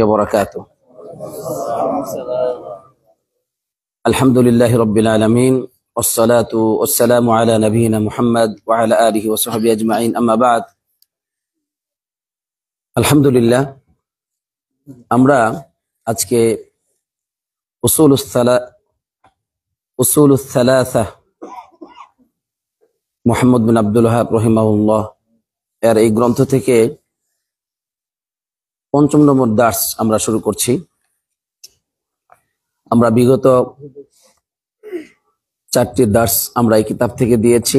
وبركاته. الحمد لله رب العالمين والصلاة والسلام على نبينا محمد وعلى آله وصحبه أجمعين. أما بعد. الحمد لله. আমরা আজকে উসুলুস সালাসা মুহাম্মদ বিন আব্দুল ওয়াহাব রাহিমাহুল্লাহ এর এই গ্রন্থ থেকে ৫ম নম্বর দার্স আমরা শুরু করছি। আমরা বিগত 4টি দার্স আমরা এই কিতাব থেকে দিয়েছি।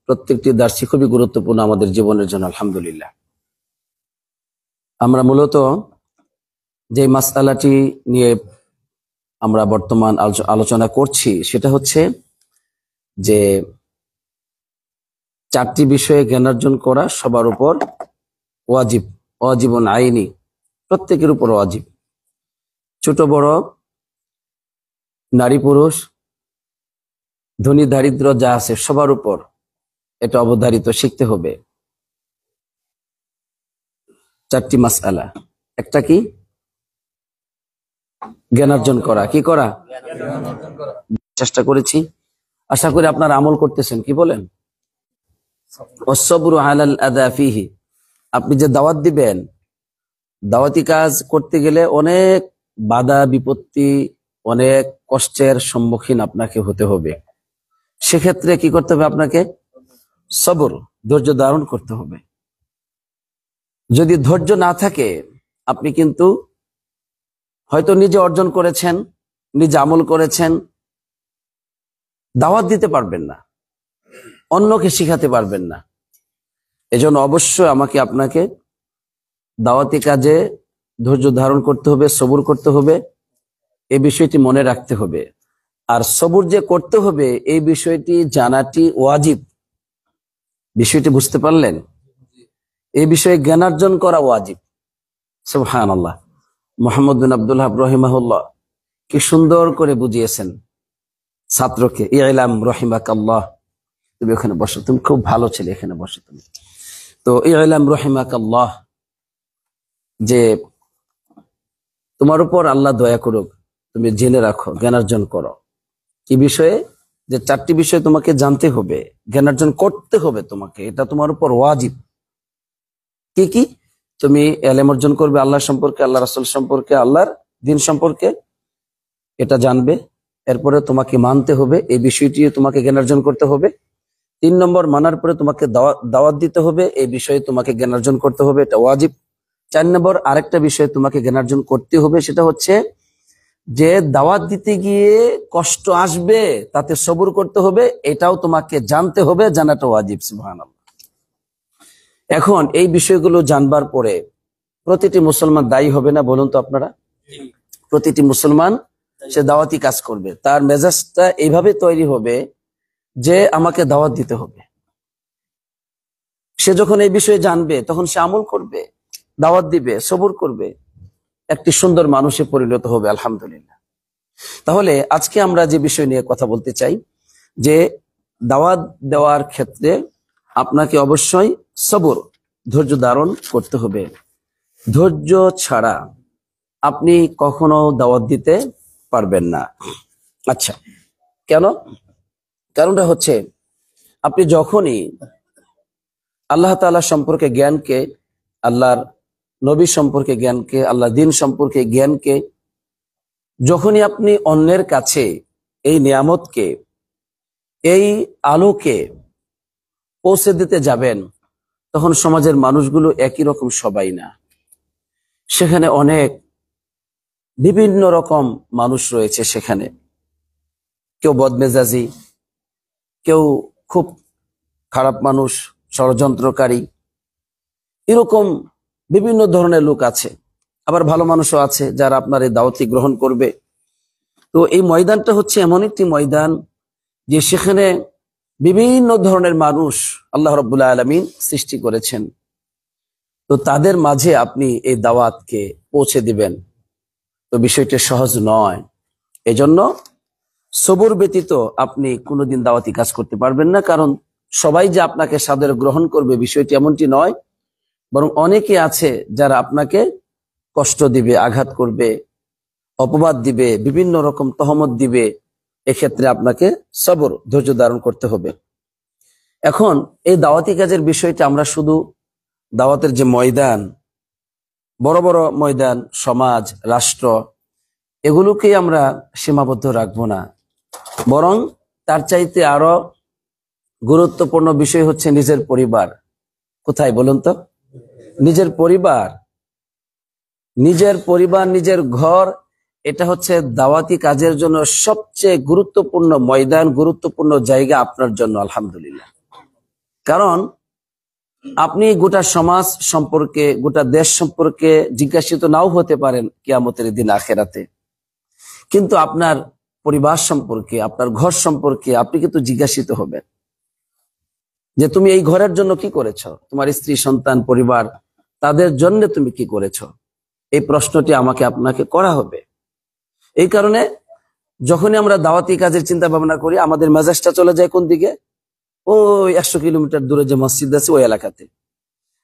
প্রত্যেকটি দার্সই খুবই গুরুত্বপূর্ণ আমাদের জীবনের জন্য, আলহামদুলিল্লাহ। আমরা মূলত যে মাসআলাটি নিয়ে আমরা বর্তমান আলোচনা করছি সেটা হচ্ছে যে 4টি বিষয়ে জ্ঞান অর্জন করা সবার উপর ওয়াজিব, ওয়াজিবুন আইনি, প্রত্যেকের উপর ওয়াজিব। ছোট বড়, নারী পুরুষ, ধনী দারিদ্র যা আছে সবার উপর এটা অবধারিত, শিখতে হবে। 4টি মাসআলা। একটা কি? জ্ঞান অর্জন করা। কি করা? চেষ্টা করেছি, আশা করি আপনারা আমল করতেছেন। কি বলেন? ওয়াসসাবরু আলাল আদা ফিহি। আপনি যে দাওয়াত দিবেন, দাওয়াতি কাজ করতে গেলে অনেক বাধা বিপত্তি, অনেক কষ্টের সম্মুখীন আপনাকে হতে হবে। সেক্ষেত্রে কি করতে হবে? আপনাকে সবর, ধৈর্য ধারণ করতে হবে। যদি ধৈর্য না থাকে, আপনি কিন্তু হয়তো নিজে অর্জন করেছেন, নিজে আমল করেছেন, দাওয়াত দিতে পারবেন না, অন্যকে শিখাতে পারবেন না। এজন্য অবশ্যই আমাকে আপনাকে দাওয়াতি কাজে ধৈর্য ধারণ করতে হবে, সবুর করতে হবে, এই বিষয়টি মনে রাখতে হবে। আর সবুর যে করতে হবে এই বিষয়টি জানাটি ওয়াজিব। বিষয়টি বুঝতে পারলেন? এই বিষয়ে জ্ঞানার্জন করা ওয়াজিব। সুবহানাল্লাহ। মুহাম্মদ বিন আব্দুল ওয়াহাব রাহিমাহুল্লাহ কি সুন্দর করে বুঝিয়েছেন ছাত্রকে। ইলাম রাহিমাকাল্লাহ, তুমি ওখানে বসো, তুমি খুব ভালো ছেলে, এখানে বসো তুমি। তো ইলাম রাহিমাকাল্লাহ, যে তোমার উপর আল্লাহ দয়া করুক, তুমি জেনে রাখো, জ্ঞানার্জন করো। কি বিষয়ে? যে 4টি বিষয় তোমাকে জানতে হবে, জ্ঞানার্জন করতে হবে তোমাকে, এটা তোমার উপর ওয়াজিব। কি কি? তুমি ইলম অর্জন করবে আল্লাহ সম্পর্কে, আল্লাহ রাসূল সম্পর্কে, আল্লাহর দ্বীন সম্পর্কে, এটা জানবে। এরপরে তোমাকে মানতে হবে, এই বিষয়টি তোমাকে জ্ঞানার্জন করতে হবে। 3 নম্বর, মানার পরে তোমাকে দাওয়াত দিতে হবে, এই বিষয়ে তোমাকে জ্ঞানার্জন করতে হবে, এটা ওয়াজিব। 4 নম্বর, আরেকটা বিষয় তোমাকে জ্ঞানার্জন করতে হবে, সেটা হচ্ছে যে দাওয়াত দিতে গিয়ে কষ্ট আসবে, তাতে সবর করতে হবে, এটাও তোমাকে জানতে হবে, জানাটা ওয়াজিব। সুবহানাল্লাহ। এখন এই বিষয়গুলো জানবার পরে প্রতিটি মুসলমান দায়ী হবে না? বলুন তো আপনারা। প্রতিটি মুসলমান সে দাওয়াতি কাজ করবে, তার মেজাজটা এইভাবে তৈরি হবে যে আমাকে দাওয়াত দিতে হবে। সে যখন এই বিষয়ে জানবে তখন সে আমল করবে, দাওয়াত দিবে, সবর করবে, একটি সুন্দর মানুষে পরিণত হবে, আলহামদুলিল্লাহ। তাহলে আজকে আমরা যে বিষয় নিয়ে কথা বলতে চাই, যে দাওয়াত দেওয়ার ক্ষেত্রে আপনাকে অবশ্যই সবর, ধৈর্য ধারণ করতে হবে। ধৈর্য ছাড়া আপনি কখনো দাওয়াত দিতে পারবেন না। আচ্ছা, কেন? কারণটা হচ্ছে, আপনি যখনই আল্লাহ তাআলা সম্পর্কে জ্ঞানকে, আল্লাহর নবী সম্পর্কে জ্ঞানকে, আল্লাহর দ্বীন সম্পর্কে জ্ঞানকে যখনই আপনি অন্যের কাছে এই নিয়ামতকে, এই আলোকে পৌঁছে দিতে যাবেন, তখন সমাজের মানুষগুলো একই রকম সবাই না। সেখানে অনেক বিভিন্ন রকম মানুষ রয়েছে। সেখানে কেউ বদমেজাজি, কেউ খুব খারাপ মানুষ, ষড়যন্ত্রকারী, এরকম বিভিন্ন ধরনের লোক আছে। আবার ভালো মানুষও আছে যারা আপনার এই দাওয়াতি গ্রহণ করবে। তো এই ময়দানটা হচ্ছে এমন একটি ময়দান যে সেখানে বিভিন্ন ধরনের মানুষ আল্লাহ রাব্বুল আলামিন সৃষ্টি করেছেন। তো তাদের মাঝে আপনি এই দাওয়াতকে পৌঁছে দিবেন, তো বিষয়টা সহজ নয়। এজন্য সবর ব্যতীত আপনি কোনোদিন দাওয়াতি কাজ করতে পারবেন না। কারণ সবাই যে আপনাকে সাদরে গ্রহণ করবে বিষয়টি এমনটি নয়, বরং অনেকে আছে যারা আপনাকে কষ্ট দিবে, আঘাত করবে, অপবাদ দিবে, বিভিন্ন রকম তহমত দিবে, এক্ষেত্রে আপনাকে সবর, ধৈর্য ধারণ করতে হবে। এখন এই দাওয়াতি কাজের বিষয়টা আমরা শুধু দাওয়াতের যে ময়দান, বড় বড় ময়দান, সমাজ, রাষ্ট্র, এগুলোকেই আমরা সীমাবদ্ধ রাখবো না, বরং তার চাইতে আরো গুরুত্বপূর্ণ বিষয় হচ্ছে নিজের পরিবার। কোথায় বলুন তো? নিজের পরিবার, নিজের পরিবার, নিজের ঘর, এটা হচ্ছে দাওয়াতি কাজের জন্য সবচেয়ে গুরুত্বপূর্ণ ময়দান, গুরুত্বপূর্ণ জায়গা আপনার জন্য, আলহামদুলিল্লাহ। কারণ আপনি গোটা সমাজ সম্পর্কে, গোটা দেশ সম্পর্কে জিজ্ঞাসিত নাও হতে পারেন কিয়ামতের দিন আখেরাতে, কিন্তু আপনার পরিবার সম্পর্কে, আপনার ঘর সম্পর্কে আপনি কিন্তু জিজ্ঞাসিত হবেন যে তুমি এই ঘরের জন্য কি করেছ, তোমার স্ত্রী, সন্তান, পরিবার, তাদের জন্য তুমি কি করেছ। এই প্রশ্নটি আমাকে আপনাকে করা হবে। এই কারণে যখনই আমরা দাওয়াতি কাজের চিন্তা ভাবনা করি, আমাদের মেজাজটা চলে যায় কোন দিকে? ওই 100 কিলোমিটার দূরে যে মসজিদ আছে ওই এলাকাতে।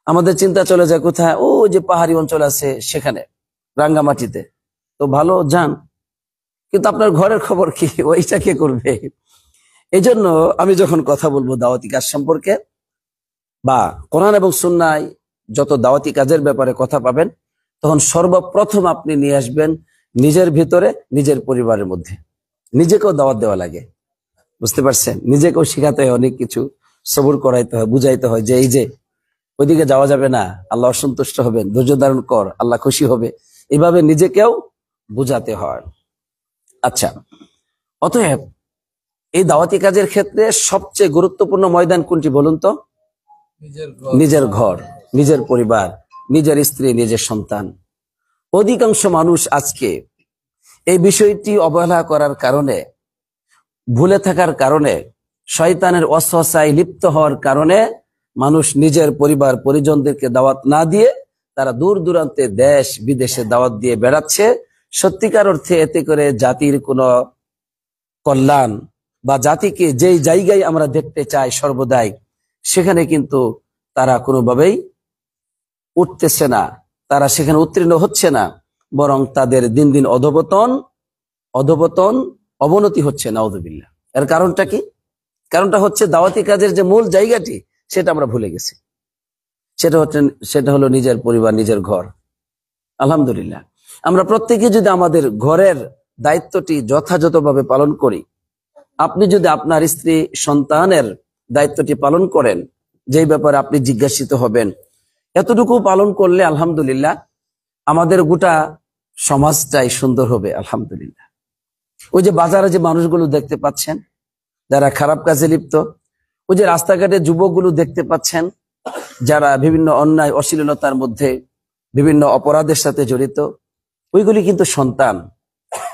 আমাদের চিন্তা চলে যায় কোথায়? ও যে পাহাড়ি অঞ্চল আছে সেখানে, রাঙ্গামাটিতে। তো ভালো, যান, কিন্তু আপনার ঘরের খবর কি? ওইটা কে করবে? এই জন্য আমি যখন কথা বলবো দাওয়াতি কাজ সম্পর্কে বা কোরআন এবং সুন্নায় যত দাওয়াতি কাজের ব্যাপারে কথা পাবেন, তখন সর্বপ্রথম আপনি নিয়ে আসবেন নিজের ভিতরে, নিজের পরিবারের মধ্যে। নিজেকেও দাওয়াত দেওয়া লাগে, বুঝতে পারছেন? নিজেকেও শিখাতে হয় অনেক কিছু, সবর করাইতে হয়, বুঝাইতে হয় যে এই যে ওইদিকে যাওয়া যাবে না, আল্লাহ অসন্তুষ্ট হবেন, ধৈর্য ধারণ কর, আল্লাহ খুশি হবে, এভাবে নিজেকেও বুঝাতে হয়। আচ্ছা, অতএব এই দাওয়াতি কাজের ক্ষেত্রে সবচেয়ে গুরুত্বপূর্ণ ময়দান কোনটি বলুন তো? নিজের ঘর, নিজের পরিবার, নিজের স্ত্রী, নিজের সন্তান। অধিকাংশ মানুষ আজকে এই বিষয়টি অবহেলা করার কারণে, ভুলে থাকার কারণে, শয়তানের ওয়াসওয়াসায় লিপ্ত হওয়ার কারণে মানুষ নিজের পরিবার পরিজনদেরকে দাওয়াত না দিয়ে তারা দূর দূরান্তে, দেশ বিদেশে দাওয়াত দিয়ে বেড়াচ্ছে। সত্যিকার অর্থে এতে করে জাতির কোনো কল্যাণ বা জাতিকে যেই জায়গায় আমরা দেখতে চাই সর্বদাই, সেখানে কিন্তু তারা কোনোভাবেই উঠতেছে না, তারা সেখানে উত্তীর্ণ হচ্ছে না, বরং তাদের দিন দিন অধপতন, অবনতি হচ্ছে, নাউযুবিল্লাহ। এর কারণটা কি? কারণটা হচ্ছে দাওয়াতি কাজের যে মূল জায়গাটি সেটা আমরা ভুলে গেছি। সেটা হলো নিজের পরিবার, নিজের ঘর। আলহামদুলিল্লাহ, আমরা প্রত্যেকে যদি আমাদের ঘরের দায়িত্বটি যথাযথভাবে পালন করি, আপনি যদি আপনার স্ত্রী সন্তানের দায়িত্বটি পালন করেন, যেই ব্যাপারে আপনি জিজ্ঞাসিত হবেন, এতটুকু পালন করলে আলহামদুলিল্লাহ আমাদের গোটা সমাজটাই সুন্দর হবে, আলহামদুলিল্লাহ। ওই যে বাজারে যে মানুষগুলো দেখতে পাচ্ছেন যারা খারাপ কাজে লিপ্ত, ওই যে রাস্তাঘাটে যুবকগুলো দেখতে পাচ্ছেন যারা বিভিন্ন অন্যায়, অশ্লীলতার মধ্যে, বিভিন্ন অপরাধের সাথে জড়িত, ওইগুলি কিন্তু সন্তান।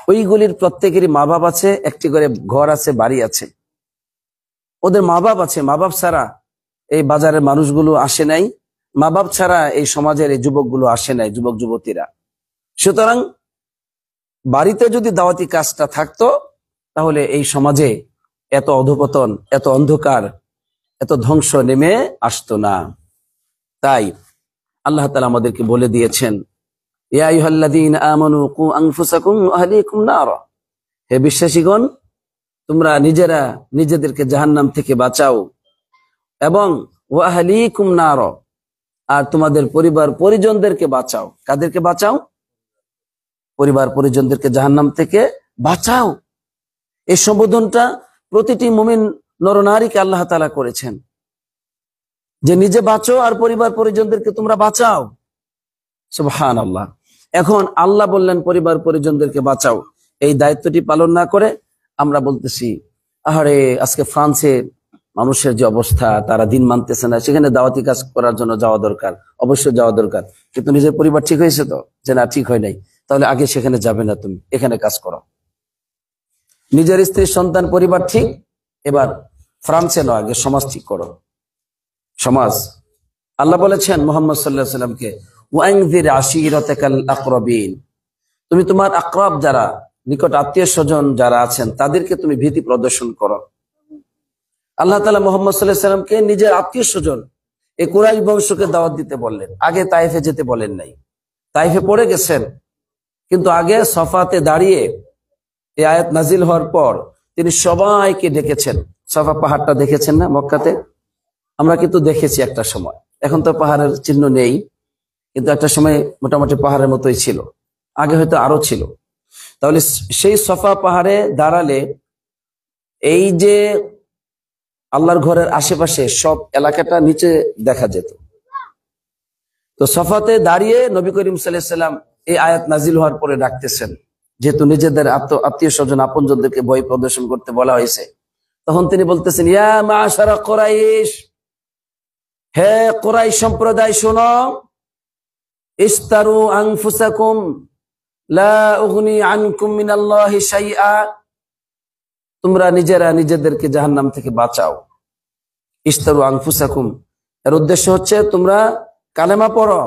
ওইগুলির প্রত্যেকেরই মা বাপ আছে, একটি করে ঘর আছে, বাড়ি আছে, ওদের মা বাপ আছে। মা বাপ ছাড়া এই বাজারের মানুষগুলো আসে নাই, মা বাপ ছাড়া এই সমাজের এই যুবকগুলো আসে নাই, যুবক যুবতীরা। সুতরাং বাড়িতে যদি দাওয়াতি কাজটা থাকতো, তাহলে এই সমাজে এত অধপতন, এত অন্ধকার, এত ধ্বংস নেমে আসতো না। তাই আল্লাহ তাআলা আমাদেরকে বলে দিয়েছেন, ইয়া আইয়ুহাল্লাযীনা আমানু কু আনফুসাকুম ওয়া আহলিকুম নারা, হে বিশ্বাসীগণ, তোমরা নিজেরা নিজেদেরকে জাহান্নাম থেকে বাঁচাও এবং ওয়া আহলিকুম নারা, আর তোমাদের পরিবার পরিজনদেরকে বাঁচাও। কাদেরকে বাঁচাও? পরিবার পরিজনদেরকে জাহান্নাম থেকে বাঁচাও। এই সম্বোধনটা প্রতিটি মুমিন নরনারীকে আল্লাহ তাআলা করেছেন যে নিজে বাঁচো আর পরিবার পরিজনদেরকে তোমরা বাঁচাও। সুবহানাল্লাহ। এখন আল্লাহ বললেন পরিবার পরিজনদেরকে বাঁচাও, এই দায়িত্বটি পালন না করে আমরা বলতেছি, আরে আজকে ফ্রান্সে মানুষের যে অবস্থা, তারা দিন মানতেছে না, সেখানে দাওয়াতি কাজ করার জন্য যাওয়া দরকার, অবশ্যই যাওয়া দরকার। কিন্তু নিজের পরিবার ঠিক হয়েছে তো? যে না, ঠিক হয় নাই, তাহলে আগে সেখানে যাবে না, তুমি এখানে কাজ করো। নিজের স্ত্রী সন্তান পরিবার ঠিক, এবার ফ্রান্সে নয়, আগে সমাজ ঠিক করো। সমাজ, আল্লাহ বলেছেন মুহাম্মদ সাল্লাল্লাহু আলাইহি ওয়াসাল্লামকে, ওয়ানজির আশীরাতাকাল আকরাবিন, তুমি তোমার আকরাব যারা, নিকট আত্মীয় স্বজন যারা আছেন, তাদেরকে তুমি ভীতি প্রদর্শন করো। আল্লাহ তাআলা মুহাম্মদ সাল্লাল্লাহু আলাইহি ওয়াসাল্লামকে নিজের আত্মীয় স্বজন এই কুরাইশ বংশকে দাওয়াত দিতে বললেন, আগে তায়েফে যেতে বলেন নাই। তাইফে পড়ে গেছেন, কিন্তু আগে সফাতে দাঁড়িয়ে এই আয়াত নাজিল হওয়ার পর তিনি সবাইকে ডেকেছেন। সফা পাহাড়টা দেখেছেন না মক্কাতে? আমরা কিন্তু দেখেছি একটা সময়, এখন তো পাহাড়ের চিহ্ন নেই, কিন্তু একটা সময় মোটামুটি পাহাড়ের মতোই ছিল, আগে হয়তো আরো ছিল। তাহলে সেই সফা পাহাড়ে দাঁড়ালে এই যে আল্লাহর ঘরের আশেপাশে সব এলাকাটা নিচে দেখা যেত। তো সফাতে দাঁড়িয়ে নবী করিম সাল্লাল্লাহু আলাইহি ওয়াসাল্লাম এই আয়াত নাজিল হওয়ার পরে ডাকতেছেন, যেহেতু নিজেদের আত্মীয় স্বজন আপনজনদেরকে ভয় প্রদর্শন করতে বলা হয়েছে। তখন তিনি বলতেছেন, ইয়া মাশারা কুরাইশ, হে কুরাইশ সম্প্রদায় শোনো, ইস্তারু আনফুসাকুম লা উগনি আনকুম মিনাল্লাহি শাইআ, তোমরা নিজেরা নিজেদেরকে জাহান্নাম থেকে বাঁচাও। ইস্তারু আনফুসাকুম, এর উদ্দেশ্য হচ্ছে তোমরা কালেমা পড়ো,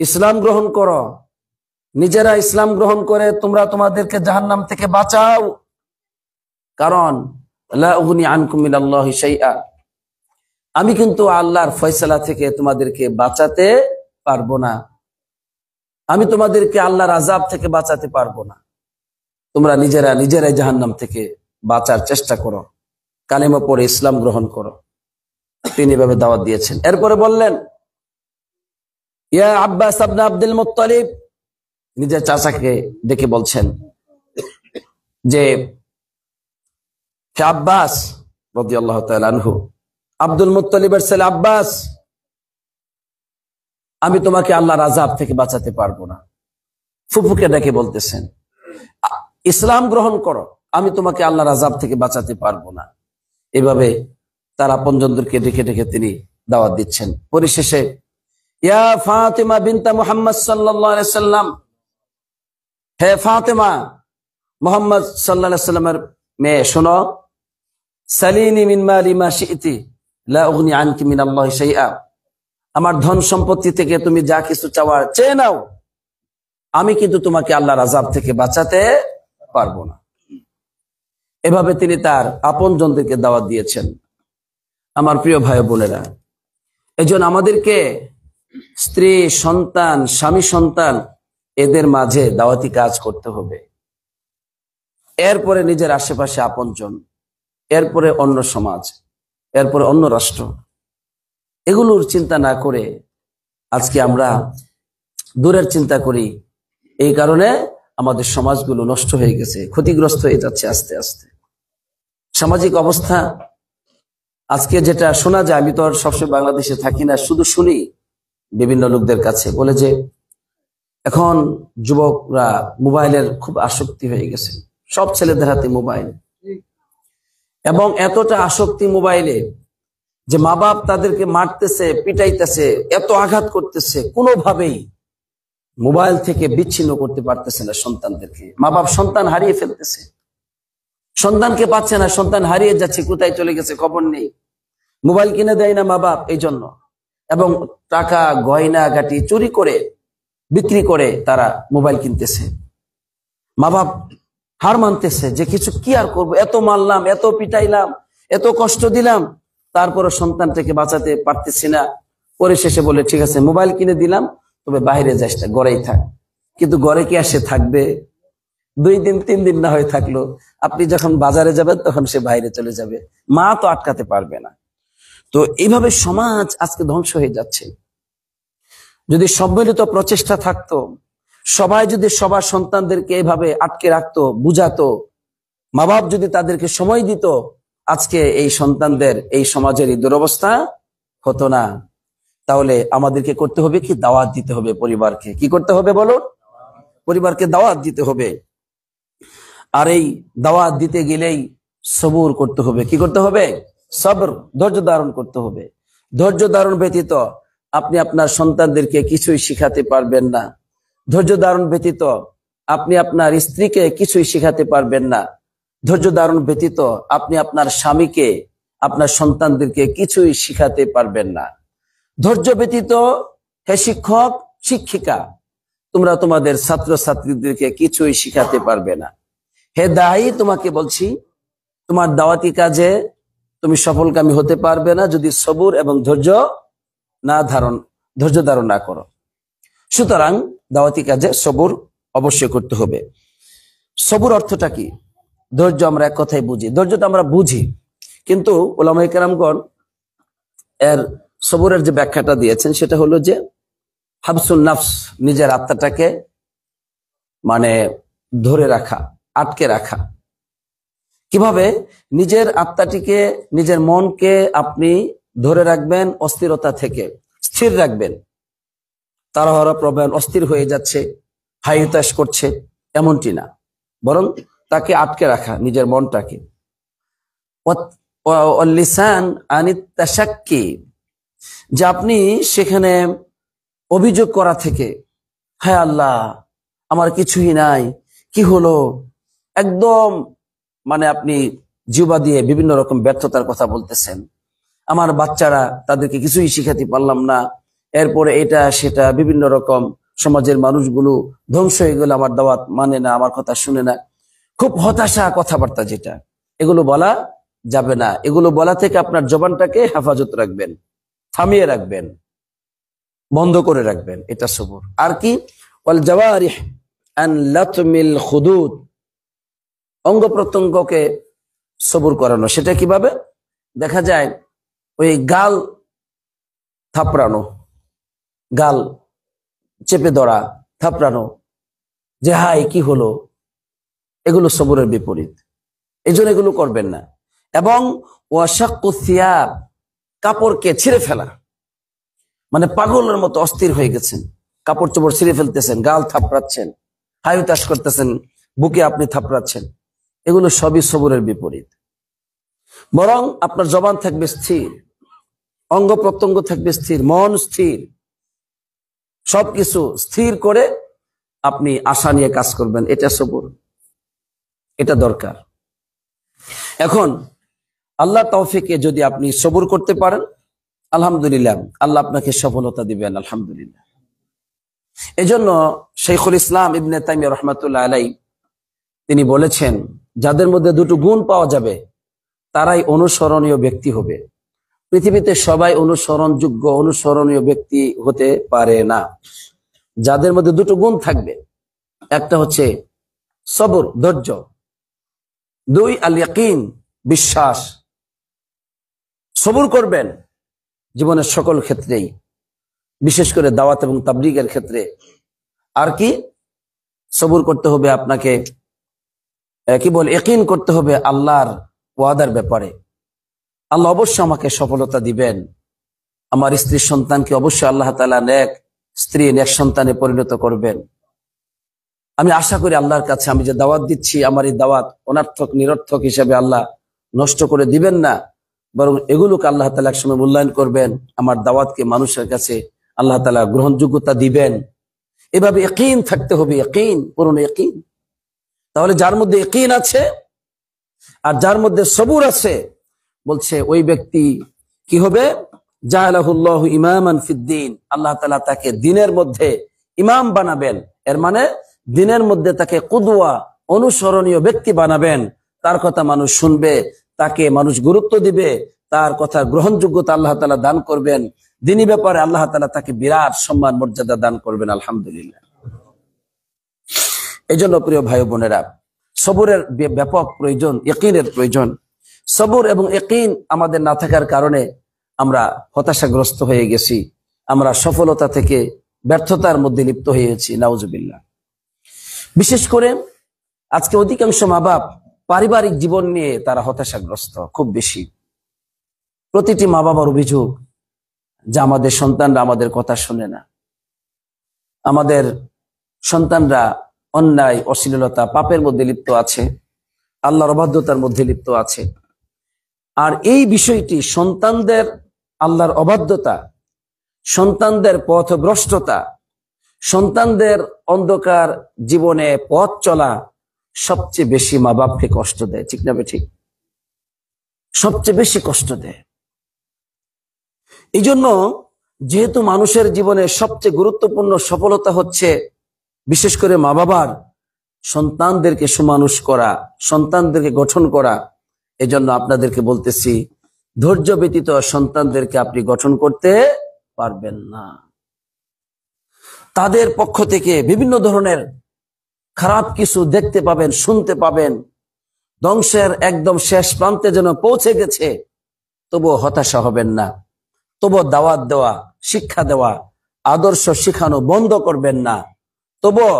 ইসলাম গ্রহণ করো, নিজেরা ইসলাম গ্রহণ করে তোমরা তোমাদেরকে জাহান্নাম থেকে বাঁচাও। কারণ লা উগনি আনকুম মিনাল্লাহি শাইআ, আমি কিন্তু আল্লাহর ফয়সালা থেকে তোমাদেরকে বাঁচাতে পারবো না, আমি তোমাদেরকে আল্লাহর আযাব থেকে বাঁচাতে পারবো না। তোমরা নিজেরাই জাহান্নাম থেকে বাঁচার চেষ্টা করো, কালেমা পড়ে ইসলাম গ্রহণ করো। তিনি এভাবে দাওয়াত দিয়েছেন। এরপরে বললেন, ইয়া আব্বাস ইবনে আব্দুল মুত্তালিব, নিজের চাচাকে ডেকে বলছেন যে হে আব্বাস রাদিয়াল্লাহু তাআলা আনহু, আব্দুল মুত্তালিবের ছেলে আব্বাস, আমি তোমাকে আল্লাহর আযাব থেকে বাঁচাতে পারবো না। ফুফুকে ডেকে বলতেছেন, ইসলাম গ্রহণ করো, আমি তোমাকে আল্লাহর আযাব থেকে বাঁচাতে পারবো না। এভাবে তার আপনজনদেরকে ডেকে ডেকে তিনি দাওয়াত দিচ্ছেন। পরিশেষে ইয়া ফাতিমা বিনতা মুহাম্মদ সাল্লাল্লাহু আলাইহি সাল্লাম, হে ফাতিমা, মুহাম্মদ সাল্লাল্লাহু আলাইহি সাল্লামের মেয়ে শোনো, সালিনি মিন মালি মা শি'তি লা উগনি আনকি মিনাল্লাহি শাইআ, আমার ধন সম্পত্তি থেকে তুমি যা কিছু চাওয়ার চেয়ে নাও, আমি কিন্তু তোমাকে আল্লাহর আযাব থেকে বাঁচাতে পারবো না। এভাবে তিনি তার আপনজনদেরকে দাওয়াত দিয়েছেন। আমার প্রিয় ভাই বোনেরা, এজন্য আমাদেরকে স্ত্রী, সন্তান, স্বামী, সন্তান এদের মাঝে দাওয়াতি কাজ করতে হবে। এরপরে নিজের আশেপাশে আপনজন, এরপরে অন্য সমাজ, এরপরে অন্য রাষ্ট্র। এগুলোর চিন্তা না করে আজকে আমরা দূরের চিন্তা করি, এই কারণে আমাদের সমাজগুলো নষ্ট হয়ে গেছে, ক্ষতিগ্রস্ত হয়ে যাচ্ছে আস্তে আস্তে। সামাজিক অবস্থা আজকে যেটা শোনা যায়, আমি তো আর সবসময় বাংলাদেশে থাকি না, শুধু শুনি বিভিন্ন লোকদের কাছে, বলে যে এখন যুবকরা মোবাইলের খুব আসক্তি হয়ে গেছে, সব ছেলেদের হাতে মোবাইল, এবং এতটা আসক্তি মোবাইলে যে মা বাপ তাদেরকে মারতেছে, পিটাইতেছে, এত আঘাত করতেছে, কোনোভাবেই মোবাইল থেকে বিচ্ছিন্ন করতে পারতেছে না সন্তানদেরকে। মা বাপ সন্তান হারিয়ে ফেলতেছে, সন্তানকে পাচ্ছে না, সন্তান হারিয়ে যাচ্ছে, কোথায় চলে গেছে খবর নেই। মোবাইল কিনে দেয় না মা বাপ এই জন্য, এবং টাকা গয়না গাটি চুরি করে বিক্রি করে তারা মোবাইল কিনতেছে। মা বাপ হার মানতেছে যে কিছু কি আর করবো, এত মারলাম, এত পিটাইলাম, এত কষ্ট দিলাম, তারপরে সন্তানটাকে বাঁচাতে পারতেছি না। পরে শেষে বলে ঠিক আছে মোবাইল কিনে দিলাম, তবে বাইরে যাস না, ঘরেই থাক। কিন্তু ঘরে কি আর সে থাকবে? 2 দিন 3 দিন না হয়ে থাকলো, আপনি যখন বাজারে যাবেন তখন সে বাইরে চলে যাবে, মা তো আটকাতে পারবে না। তো এইভাবে সমাজ আজকে ধ্বংস হয়ে যাচ্ছে। যদি সম্মিলিত প্রচেষ্টা থাকতো, সবাই যদি সবার সন্তানদেরকে এইভাবে আটকে রাখতো, বুঝাতো, মা বাপ যদি তাদেরকে সময় দিত, আজকে এই সন্তানদের, এই সমাজের এই দুরবস্থা হতো না। তাহলে আমাদেরকে করতে হবে কি? দাওয়াত দিতে হবে পরিবারকে। কি করতে হবে বলো? পরিবারকে দাওয়াত দিতে হবে। আর এই দাওয়াত দিতে গেলেই সবুর করতে হবে। কি করতে হবে? সবর, ধৈর্য ধারণ করতে হবে। ধৈর্য ধারণ ব্যতীত আপনি আপনার সন্তানদেরকে কিছুই শিখাতে পারবেন না। ধৈর্য ধারণ ব্যতীত আপনি আপনার স্ত্রীকে কিছুই শিখাতে পারবেন না। ধৈর্য ধারণ ব্যতীত আপনি আপনার স্বামীকে, আপনার সন্তানদেরকে কিছুই শিখাতে পারবেন না। ধৈর্য ব্যতীত হে শিক্ষক, শিক্ষিকা, তোমরা তোমাদের ছাত্র ছাত্রীদেরকে কিছুই শিখাতে পারবে না। হে দায়ী, তোমাকে বলছি, তোমার দাওয়াতি কাজে তুমি সফলকামী হতে পারবে না যদি সবুর এবং ধৈর্য ধারণ না করো। সুতরাং দাওয়াতি কাজে সবুর অবশ্যই করতে হবে। সবুর অর্থটা কি? ধৈর্য আমরা এক কথায় বুঝি, ধৈর্যটা আমরা বুঝি, কিন্তু উলামায়ে কেরামগণ এর সবুরের যে ব্যাখ্যাটা দিয়েছেন সেটা হলো যে হাবসুন নাফস, নিজের আত্মাটাকে মানে ধরে রাখা, আটকে রাখা। কিভাবে নিজের আত্মাটিকে, নিজের মনকে আপনি ধরে রাখবেন? অস্থিরতা থেকে স্থির রাখবেন। তাড়াহুড়া প্রবণ, অস্থির হয়ে যাচ্ছে, হাই হুতাশ করছে, এমনটি না, বরং তাকে আটকে রাখা, নিজের মনটাকে। লিসান আনিত তাশাক্কি, যে আপনি সেখানে অভিযোগ করা থেকে, হ্যাঁ আল্লাহ আমার কিছুই নাই, কি হলো, একদম মানে আপনি জিহ্বা দিয়ে বিভিন্ন রকম ব্যর্থতার কথা বলতেছেন। আমার বাচ্চারা, তাদেরকে কিছুই শিখাতে পারলাম না, এরপরে এটা সেটা বিভিন্ন রকম, সমাজের মানুষগুলো ধ্বংস হয়ে গেল, আমার দাওয়াত মানে না, আমার কথা শুনে না, খুব হতাশা কথাবার্তা, যেটা এগুলো বলা যাবে না। এগুলো বলা থেকে আপনার জবানটাকে হেফাজত রাখবেন, থামিয়ে রাখবেন, বন্ধ করে রাখবেন, এটা সবুর। আর কি? ওয়াল জাওয়ারিহ আন লাতমিল খুদুদ, অঙ্গ প্রত্যঙ্গকে সবুর করানো। সেটা কিভাবে? দেখা যায় ওই গাল থাপড়ানো, গাল চেপে ধরা, থাপড়ানো, যে হাই কি হলো, এগুলো সবুরের বিপরীত। এই জন্য এগুলো করবেন না। এবং ওয়াশাক্কু সিয়াব, কাপড়কে ছিঁড়ে ফেলা, মানে পাগলের মতো অস্থির হয়ে গেছেন, কাপড় চোপড় ছিঁড়ে ফেলতেছেন, গাল থাপড়াচ্ছেন, হাই হুতাশ করতেছেন, বুকে আপনি থাপড়াচ্ছেন, এগুলো সবই সবুরের বিপরীত। বরং আপনার জবান থাকবে স্থির, অঙ্গ প্রত্যঙ্গ থাকবে স্থির, মন স্থির, সবকিছু স্থির করে আপনি আশা নিয়ে কাজ করবেন, এটা সবুর, এটা দরকার। এখন আল্লাহ তৌফিকে যদি আপনি সবুর করতে পারেন, আলহামদুলিল্লাহ, আল্লাহ আপনাকে সফলতা দিবেন, আলহামদুলিল্লাহ। এজন্য শাইখুল ইসলাম ইবনে তাইমিয়া রাহমাতুল্লাহ আলাইহি তিনি বলেছেন, যাদের মধ্যে দুটো গুণ পাওয়া যাবে তারাই অনুসরণীয় ব্যক্তি হবে। পৃথিবীতে সবাই অনুসরণযোগ্য, অনুসরণীয় ব্যক্তি হতে পারে না। যাদের মধ্যে দুটো গুণ থাকবে, একটা হচ্ছে সবর, ধৈর্য, দুই আল ইয়াকিন, বিশ্বাস। সবর করবেন জীবনের সকল ক্ষেত্রেই, বিশেষ করে দাওয়াত এবং তাবলীগের ক্ষেত্রে। আর কি? সবর করতে হবে আপনাকে, কি বল, ইয়াকিন করতে হবে আল্লাহর ওয়াদার ব্যাপারে। আল্লাহ অবশ্যই আমাকে সফলতা দিবেন, আমার স্ত্রীর সন্তানকে অবশ্যই আল্লাহ তাআলা নেক স্ত্রী, নেক সন্তানে পরিণত করবেন। আমি আশা করি আল্লাহর কাছে আমি যে দাওয়াত দিচ্ছি, আমার এই দাওয়াত অনর্থক, নিরর্থক হিসেবে আল্লাহ নষ্ট করে দিবেন না, বরং এগুলোকে আল্লাহ তাআলা একসময় মূল্যায়ন করবেন, আমার দাওয়াতকে মানুষের কাছে আল্লাহ তাআলা গ্রহণযোগ্যতা দিবেন। এভাবে ইয়াকিন থাকতে হবে, ইয়াকিন, পুরনো ইয়াকিন। তাহলে যার মধ্যে ইয়াকিন আছে আর যার মধ্যে সবুর আছে, বলছে ওই ব্যক্তি কি হবে? জাআলাহুল্লাহু ইমামান ফিদ্দীন, আল্লাহ তাআলা তাকে দ্বীনের মধ্যে ইমাম বানাবেন। এর মানে দ্বীনের মধ্যে তাকে কুদওয়া, অনুসরণীয় ব্যক্তি বানাবেন। তার কথা মানুষ শুনবে, তাকে মানুষ গুরুত্ব দিবে, তার কথা গ্রহণযোগ্যতা আল্লাহ তাআলা দান করবেন। দ্বীনি ব্যাপারে আল্লাহ তাআলা তাকে বিরাট সম্মান মর্যাদা দান করবেন, আলহামদুলিল্লাহ। এই জন্য প্রিয় ভাই বোনেরা, সবুরের ব্যাপক প্রয়োজন, ইয়াকিনের প্রয়োজন। সবুর এবং ইয়াকিন আমাদের না থাকার কারণে আমরা হতাশাগ্রস্ত হয়ে গেছি, আমরা সফলতা থেকে ব্যর্থতার মধ্যে লিপ্ত হয়েছি, নাউজুবিল্লাহ। বিশেষ করে আজকে অধিকাংশ মা বাপ পারিবারিক জীবন নিয়ে তারা হতাশাগ্রস্ত খুব বেশি। প্রতিটি মা বাবার অভিযোগ যে আমাদের সন্তানরা আমাদের কথা শোনে না, আমাদের সন্তানরা অন্যায়, অশ্লীলতা, পাপের মধ্যে লিপ্ত আছে, আল্লাহর অবাধ্যতার মধ্যে লিপ্ত আছে। আর এই বিষয়টি, সন্তানদের আল্লাহর অবাধ্যতা, সন্তানদের পথভ্রষ্টতা, সন্তানদের অন্ধকার জীবনে পথ চলা সবচেয়ে বেশি মা বাপকে কষ্ট দেয়, ঠিক না ঠিক? সবচেয়ে বেশি কষ্ট দেয়। এই জন্য যেহেতু মানুষের জীবনে সবচেয়ে গুরুত্বপূর্ণ সফলতা হচ্ছে বিশেষ করে মা বাবার সন্তানদেরকে সুমানুষ করা, সন্তানদেরকে গঠন করা, এজন্য আপনাদেরকে বলতেছি, ধৈর্য ব্যতীত সন্তানদেরকে আপনি গঠন করতে পারবেন না। তাদের পক্ষ থেকে বিভিন্ন ধরনের খারাপ কিছু দেখতে পাবেন, শুনতে পাবেন। ধ্বংসের একদম শেষ প্রান্তে যেন পৌঁছে গেছে, তবুও হতাশা হবেন না। তবুও দাওয়াত দেওয়া, শিক্ষা দেওয়া, আদর্শ শিখানো বন্ধ করবেন না। তবুও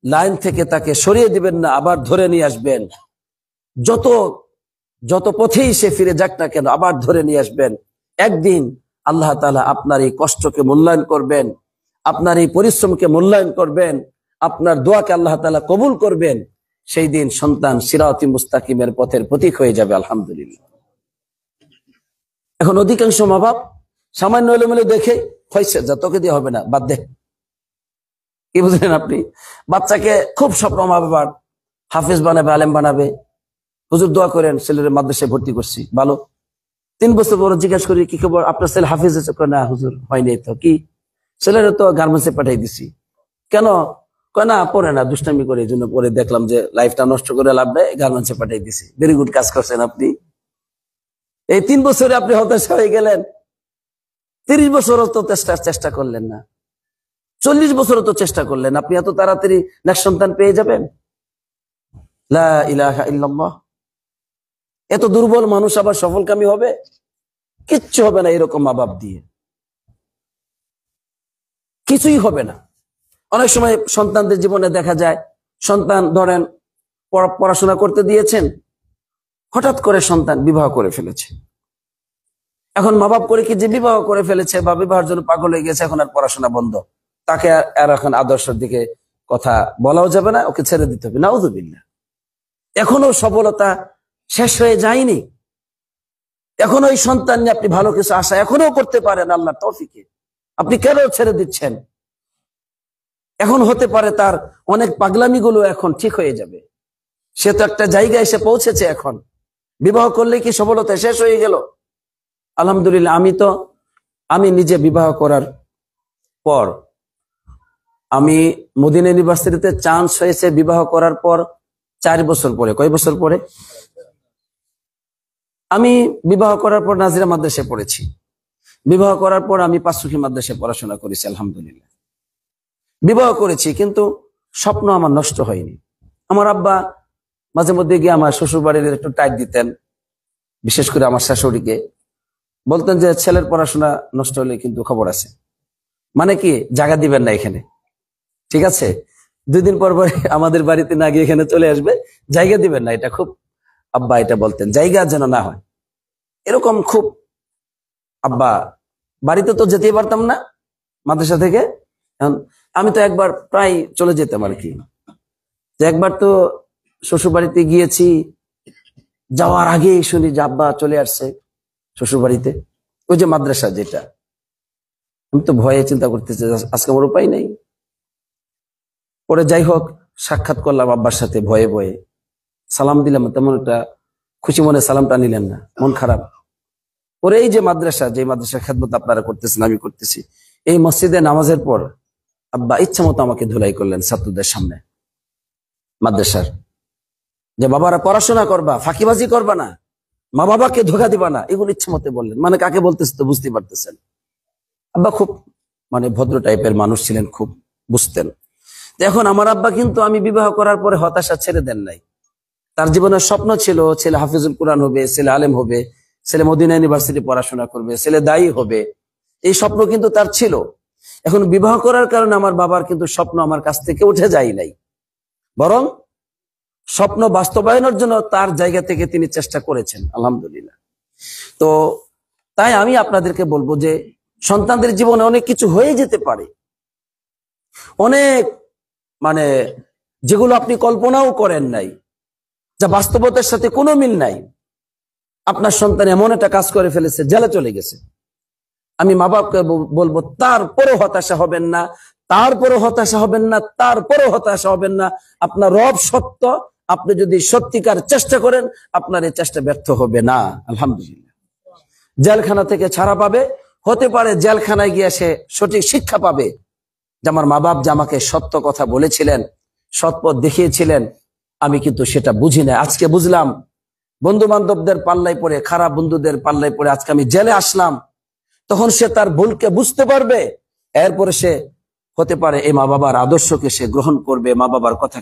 লাইন থেকে তাকে সরিয়ে দিবেন না, আবার ধরে নিয়ে আসবেন। যত যত পথেই সে ফিরে যাক না কেন, আবার ধরে নিয়ে আসবেন। একদিন আল্লাহ তাআলা আপনার এই কষ্টকে মূল্যায়ন করবেন, আপনার এই পরিশ্রমকে মূল্যায়ন করবেন, আপনার দোয়াকে আল্লাহ তাআলা কবুল করবেন। সেই দিন সন্তান সিরাতি মুস্তাকিমের পথের প্রতীক হয়ে যাবে, আলহামদুলিল্লাহ। এখন অধিকাংশ মা বাপ সামান্য এলোমেলো দেখে হয়েছে, যা তোকে দিয়ে হবে না, বাদ দে। কি বুঝলেন আপনি? বাচ্চাকে খুব স্বপ্ন মা বাবার, হাফেজ বানাবে, আলেম বানাবে। হুজুর দোয়া করেন, ছেলের মাদ্রাসায় ভর্তি করছি, ভালো। 3 বছর পর জিজ্ঞাসা করি, কি খবর, আপনার ছেলে হাফেজ হয়েছে? না হুজুর হয়নি। তো কি, ছেলেরা তো গার্মেন্টসে পাঠিয়ে দিছি। কেন? কয় না, পড়ে না, দুষ্টামি করে। এই জন্য পরে দেখলাম যে লাইফটা নষ্ট করে লাভ নেই, গার্মেন্টসে পাঠিয়ে দিছি। ভেরি গুড কাজ করছেন আপনি। এই 3 বছরে আপনি হতাশা হয়ে গেলেন। 30 বছরও তো চেষ্টা করলেন না, 40 বছরও তো চেষ্টা করলেন। আপনি এত তাড়াতাড়ি নেক্সট সন্তান পেয়ে যাবেন? লা ইলাহা ইল্লাল্লাহ। এত দুর্বল মানুষ আবার সফলকামী হবে? কিচ্ছু হবে না এরকম মা বাপ দিয়ে, কিছুই হবে না। অনেক সময় সন্তানদের জীবনে দেখা যায়, সন্তান ধরেন পড়াশোনা করতে দিয়েছেন, হঠাৎ করে সন্তান বিবাহ করে ফেলেছে। এখন মা বাপ করে কি, যে বিবাহ করে ফেলেছে বা বিবাহের জন্য পাগল হয়ে গেছে, এখন আর পড়াশোনা বন্ধ, তাকে আর এখন আদর্শের দিকে কথা বলাও যাবে না, ওকে ছেড়ে দিতে হবে। নাউযুবিল্লাহ। এখনো সফলতা শেষ হয়ে যায়নি, এখনো এই সন্তান নিয়ে আপনি ভালো কিছু আশা এখনো করতে পারেন আল্লাহর তৌফিকে। আপনি কেন ছেড়ে দিচ্ছেন? এখন হতে পারে তার অনেক পাগলামি গুলো এখন ঠিক হয়ে যাবে। সে তো একটা জায়গায় এসে পৌঁছেছে। এখন বিবাহ করলে কি সফলতা শেষ হয়ে গেল? আলহামদুলিল্লাহ। আমি নিজে বিবাহ করার পর, আমি মদিনা ইউনিভার্সিটিতে চান্স হয়েছে বিবাহ করার পর 4 বছর পরে। কয় বছর পরে? আমি বিবাহ করার পর নাজিরা মাদ্রাসায় পড়েছি। বিবাহ করার পর আমি পাঁচসুখী মাদ্রাসায় পড়াশোনা করেছি, আলহামদুলিল্লাহ। বিবাহ করেছি, কিন্তু স্বপ্ন আমার নষ্ট হয়নি। আমার আব্বা মাঝে মধ্যে গিয়ে আমার শ্বশুর বাড়ির একটু টাইট দিতেন, বিশেষ করে আমার শাশুড়িকে বলতেন যে ছেলের পড়াশোনা নষ্ট হলে কিন্তু খবর আছে। মানে কি, জায়গা দিবেন না এখানে, ঠিক আছে? 2 দিন পর পর আমাদের বাড়িতে না গিয়ে এখানে চলে আসবে, জায়গা দিবেন না। এটা খুব আব্বা এটা বলতেন, জায়গা যেন না হয় এরকম। খুব আব্বা, বাড়িতে তো যেতেই পারতাম না মাদ্রাসা থেকে। আমি তো একবার প্রায় চলে যেতাম আর কি। একবার তো শ্বশুর বাড়িতে গিয়েছি, যাওয়ার আগেই শুনি যে আব্বা চলে আসছে শ্বশুর বাড়িতে, ওই যে মাদ্রাসা যেটা। আমি তো ভয়ে চিন্তা করতেছি, আজকে আমার উপায় নেই। পরে যাই হোক, সাক্ষাৎ করলাম আব্বার সাথে ভয়ে ভয়ে, সালাম দিলাম। তেমন একটা খুশি মনে সালামটা নিলেন না, মন খারাপ। পরে এই যে মাদ্রাসা, যে মাদ্রাসা খেদমত আপনারা করতেছেন, আমি করতেছি, এই মসজিদে নামাজের পর আব্বা ইচ্ছা মতো আমাকে ধুলাই করলেন ছাত্রদের সামনে মাদ্রাসার, যে বাবারা পড়াশোনা করবা, ফাঁকিবাজি করবা না, মা বাবাকে ধোকা দিবা না, এগুলো ইচ্ছা মতো বললেন। মানে কাকে বলতেছে তো বুঝতে পারতেছেন। আব্বা খুব ভদ্র টাইপের মানুষ ছিলেন, খুব বুঝতেন। এখন আমার আব্বা কিন্তু আমি বিবাহ করার পরে হতাশা ছেড়ে দেন নাই। তার জীবনের স্বপ্ন ছিল ছেলে হাফিজুল কোরআন হবে, ছেলে আলেম হবে, ছেলে মদিনা ইউনিভার্সিটি পড়াশোনা করবে, ছেলে দায়ী হবে। এই স্বপ্ন কিন্তু তার ছিল। এখন বিবাহ করার কারণে আমার বাবার কিন্তু স্বপ্ন আমার কাছ থেকে উঠে যায় নাই, বরং স্বপ্ন বাস্তবায়নের জন্য তার জায়গা থেকে তিনি চেষ্টা করেছেন, আলহামদুলিল্লাহ। তো তাই আমি আপনাদেরকে বলবো যে সন্তানদের জীবনে অনেক কিছু হয়ে যেতে পারে, অনেক যেগুলো আপনি কল্পনাও করেন নাই, যা বাস্তবতার সাথে কোনো মিল নাই। আপনার সন্তান এমন একটা কাজ করে ফেলেছে, জেলে চলে গেছে। আমি মা বাপকে বলবো, তারপরও হতাশা হবেন না, তারপরও হতাশা হবেন না, তারপরও হতাশা হবেন না। আপনার রব সত্য, আপনি যদি সত্যিকার চেষ্টা করেন, আপনার এই চেষ্টা ব্যর্থ হবে না, আলহামদুলিল্লাহ। জেলখানা থেকে ছাড়া পাবে, হতে পারে জেলখানায় গিয়ে সে সঠিক শিক্ষা পাবে যে আমার মা বাপ যে আমাকে সত্য কথা বলেছিলেন, সৎ পথ দেখিয়েছিলেন, আমি কিন্তু সেটা বুঝি না। আজকে বুঝলাম, বন্ধু বান্ধবদের পাল্লায় পড়ে, খারাপ বন্ধুদের পাল্লায় পড়ে আজকে আমি জেলে আসলাম। তখন সে তার ভুলকে বুঝতে পারবে, এরপরে সে হতে পারে এই মা বাবার আদর্শকে সে গ্রহণ করবে, মা বাবার কথা